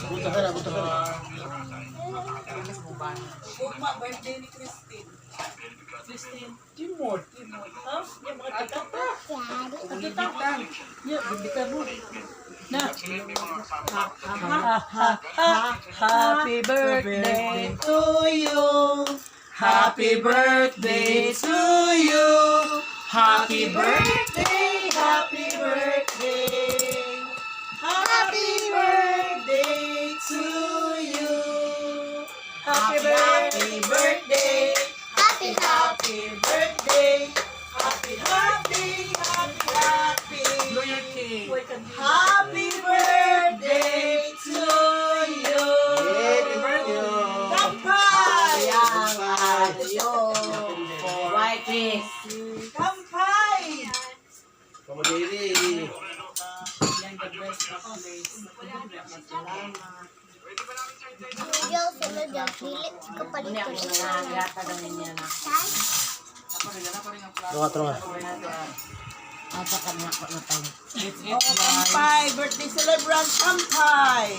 Buta ka na, buta ka na. Ugma, birthday ni Christine. Timur. Ha? Yung mga kita. Kita. Ya, bibitan mo. Na. Happy birthday to you. Happy birthday to you. Happy birthday, happy birthday. Happy birthday to you. Happy birthday. Happy birthday. Happy Happy birthday to you. Kampai! Whitey. Kampai! Kamadiri. Yung sunod yung pilit ko palit Ini ko ako siya. nagagata ng niya na. Tunga. Apa ka na ako na tayo. Kampai! Birthday celebrant Kampai!